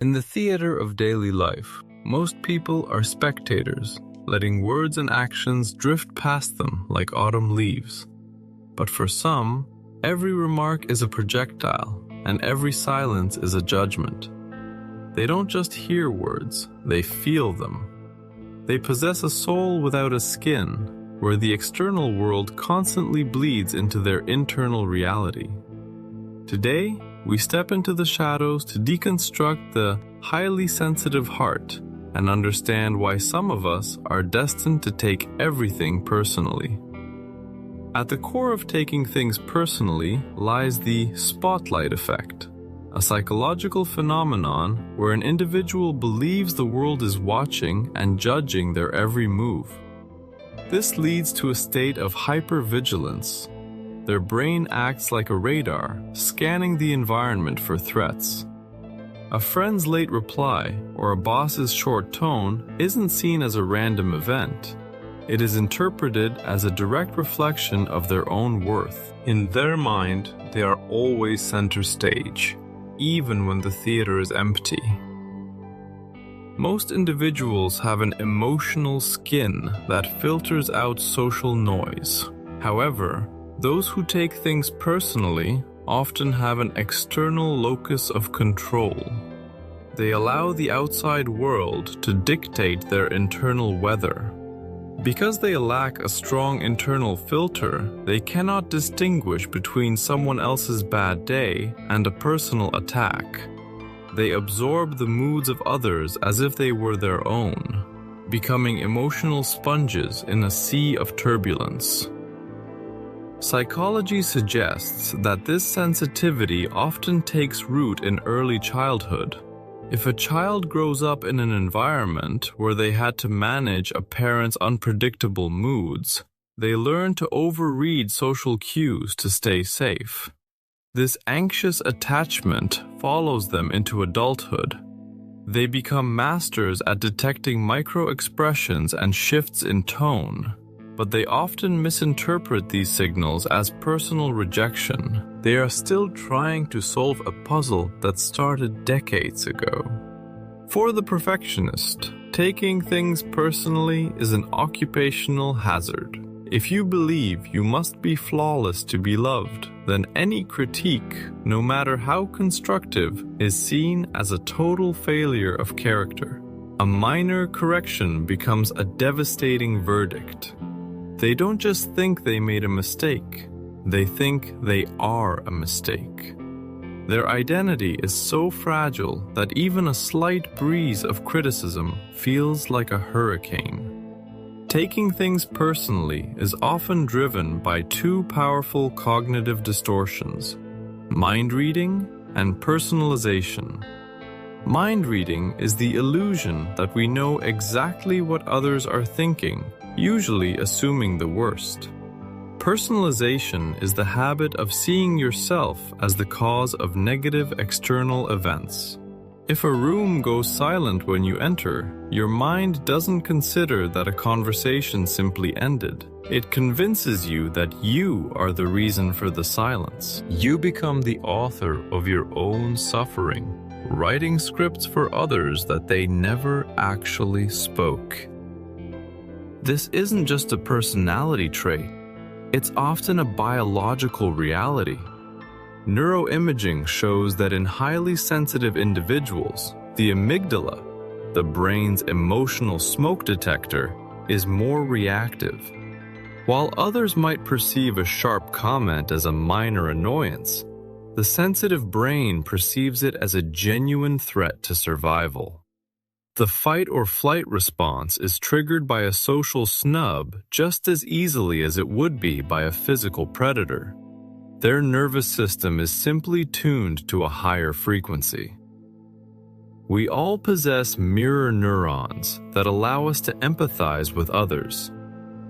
In the theater of daily life, most people are spectators, letting words and actions drift past them like autumn leaves. But for some, every remark is a projectile, and every silence is a judgment. They don't just hear words, they feel them. They possess a soul without a skin, where the external world constantly bleeds into their internal reality. Today, we step into the shadows to deconstruct the highly sensitive heart and understand why some of us are destined to take everything personally. At the core of taking things personally lies the spotlight effect, a psychological phenomenon where an individual believes the world is watching and judging their every move. This leads to a state of hypervigilance. Their brain acts like a radar, scanning the environment for threats. A friend's late reply or a boss's short tone isn't seen as a random event. It is interpreted as a direct reflection of their own worth. In their mind, they are always center stage, even when the theater is empty. Most individuals have an emotional skin that filters out social noise. However, those who take things personally often have an external locus of control. They allow the outside world to dictate their internal weather. Because they lack a strong internal filter, they cannot distinguish between someone else's bad day and a personal attack. They absorb the moods of others as if they were their own, becoming emotional sponges in a sea of turbulence. Psychology suggests that this sensitivity often takes root in early childhood. If a child grows up in an environment where they had to manage a parent's unpredictable moods, they learn to overread social cues to stay safe. This anxious attachment follows them into adulthood. They become masters at detecting micro-expressions and shifts in tone, but they often misinterpret these signals as personal rejection. They are still trying to solve a puzzle that started decades ago. For the perfectionist, taking things personally is an occupational hazard. If you believe you must be flawless to be loved, then any critique, no matter how constructive, is seen as a total failure of character. A minor correction becomes a devastating verdict. They don't just think they made a mistake, they think they are a mistake. Their identity is so fragile that even a slight breeze of criticism feels like a hurricane. Taking things personally is often driven by two powerful cognitive distortions: mind reading and personalization. Mind reading is the illusion that we know exactly what others are thinking, usually assuming the worst. Personalization is the habit of seeing yourself as the cause of negative external events. If a room goes silent when you enter, your mind doesn't consider that a conversation simply ended. It convinces you that you are the reason for the silence. You become the author of your own suffering, writing scripts for others that they never actually spoke. This isn't just a personality trait, it's often a biological reality. Neuroimaging shows that in highly sensitive individuals, the amygdala, the brain's emotional smoke detector, is more reactive. While others might perceive a sharp comment as a minor annoyance, the sensitive brain perceives it as a genuine threat to survival. The fight or flight response is triggered by a social snub just as easily as it would be by a physical predator. Their nervous system is simply tuned to a higher frequency. We all possess mirror neurons that allow us to empathize with others.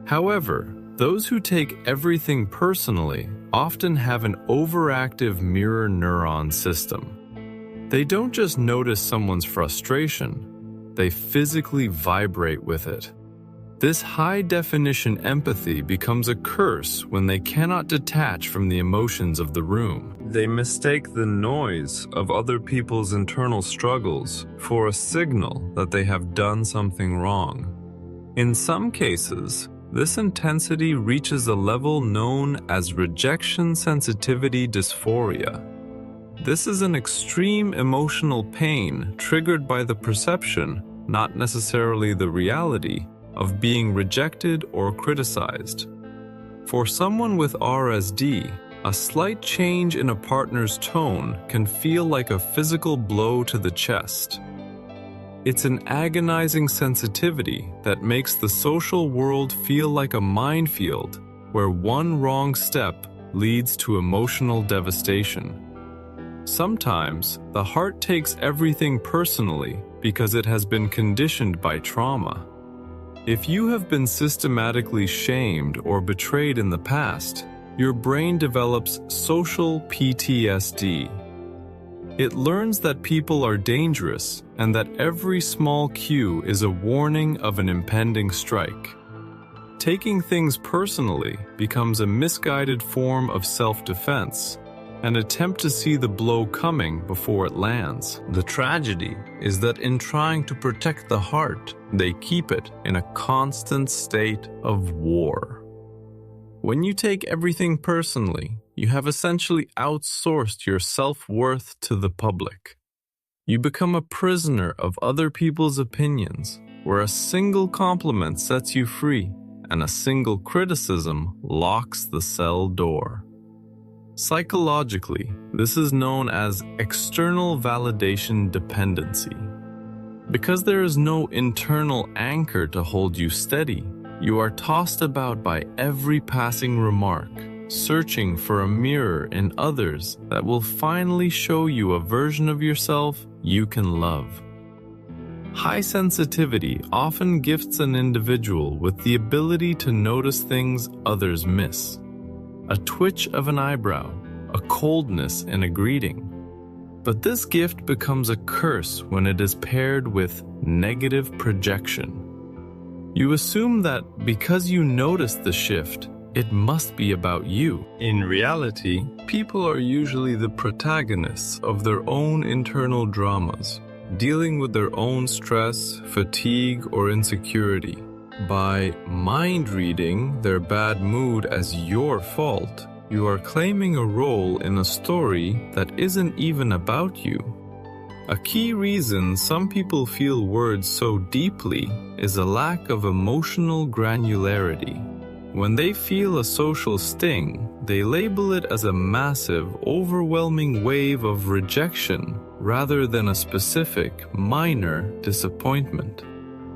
However, those who take everything personally often have an overactive mirror neuron system. They don't just notice someone's frustration, they physically vibrate with it. This high-definition empathy becomes a curse when they cannot detach from the emotions of the room. They mistake the noise of other people's internal struggles for a signal that they have done something wrong. In some cases, this intensity reaches a level known as rejection sensitivity dysphoria. This is an extreme emotional pain triggered by the perception, not necessarily the reality, of being rejected or criticized. For someone with RSD, a slight change in a partner's tone can feel like a physical blow to the chest. It's an agonizing sensitivity that makes the social world feel like a minefield where one wrong step leads to emotional devastation. Sometimes, the heart takes everything personally because it has been conditioned by trauma. If you have been systematically shamed or betrayed in the past, your brain develops social PTSD. It learns that people are dangerous and that every small cue is a warning of an impending strike. Taking things personally becomes a misguided form of self-defense, an attempt to see the blow coming before it lands. The tragedy is that in trying to protect the heart, they keep it in a constant state of war. When you take everything personally, you have essentially outsourced your self-worth to the public. You become a prisoner of other people's opinions, where a single compliment sets you free and a single criticism locks the cell door. Psychologically, this is known as external validation dependency. Because there is no internal anchor to hold you steady, you are tossed about by every passing remark, searching for a mirror in others that will finally show you a version of yourself you can love. High sensitivity often gifts an individual with the ability to notice things others miss. A twitch of an eyebrow, a coldness in a greeting. But this gift becomes a curse when it is paired with negative projection. You assume that because you noticed the shift, it must be about you. In reality, people are usually the protagonists of their own internal dramas, dealing with their own stress, fatigue, or insecurity. By mind-reading their bad mood as your fault, you are claiming a role in a story that isn't even about you. A key reason some people feel words so deeply is a lack of emotional granularity. When they feel a social sting, they label it as a massive, overwhelming wave of rejection rather than a specific, minor disappointment.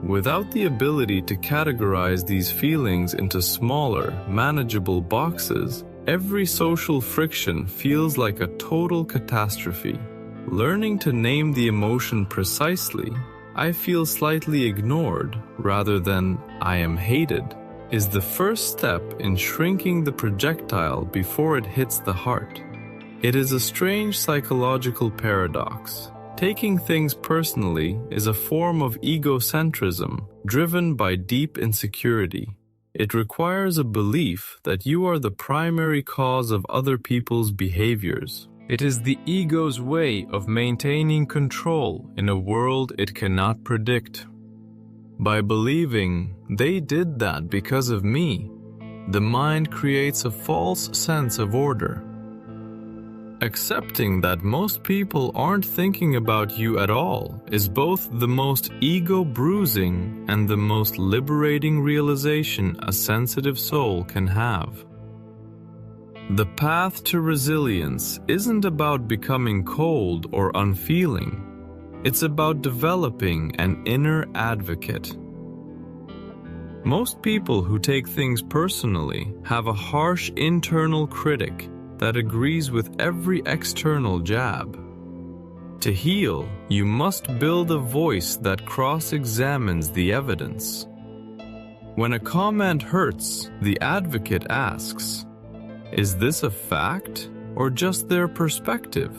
Without the ability to categorize these feelings into smaller, manageable boxes, every social friction feels like a total catastrophe. Learning to name the emotion precisely, I feel slightly ignored, rather than I am hated, is the first step in shrinking the projectile before it hits the heart. It is a strange psychological paradox. Taking things personally is a form of egocentrism driven by deep insecurity. It requires a belief that you are the primary cause of other people's behaviors. It is the ego's way of maintaining control in a world it cannot predict. By believing they did that because of me, the mind creates a false sense of order. Accepting that most people aren't thinking about you at all is both the most ego-bruising and the most liberating realization a sensitive soul can have. The path to resilience isn't about becoming cold or unfeeling. It's about developing an inner advocate. Most people who take things personally have a harsh internal critic that agrees with every external jab. To heal, you must build a voice that cross-examines the evidence. When a comment hurts, the advocate asks, "Is this a fact or just their perspective?"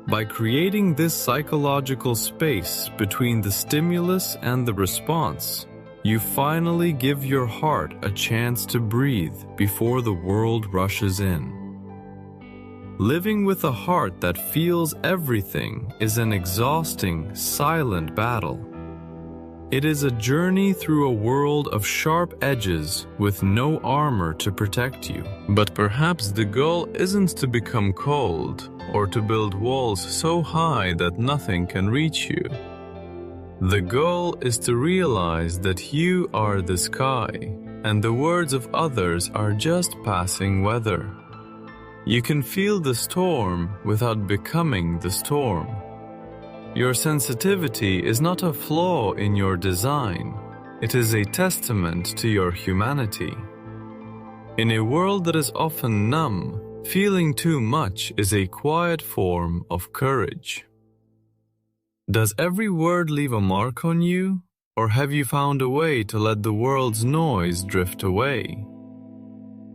By creating this psychological space between the stimulus and the response, You finally give your heart a chance to breathe before the world rushes in. Living with a heart that feels everything is an exhausting, silent battle. It is a journey through a world of sharp edges with no armor to protect you. But perhaps the goal isn't to become cold or to build walls so high that nothing can reach you. The goal is to realize that you are the sky, and the words of others are just passing weather. You can feel the storm without becoming the storm. Your sensitivity is not a flaw in your design. It is a testament to your humanity. In a world that is often numb, feeling too much is a quiet form of courage. Does every word leave a mark on you, or have you found a way to let the world's noise drift away?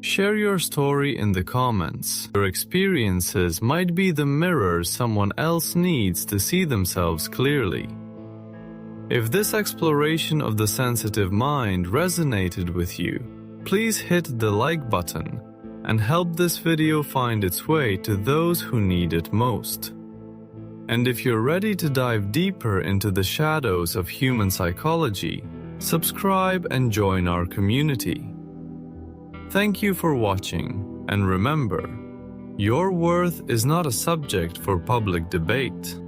Share your story in the comments. Your experiences might be the mirror someone else needs to see themselves clearly. If this exploration of the sensitive mind resonated with you, please hit the like button and help this video find its way to those who need it most. And if you're ready to dive deeper into the shadows of human psychology, subscribe and join our community. Thank you for watching, and remember, your worth is not a subject for public debate.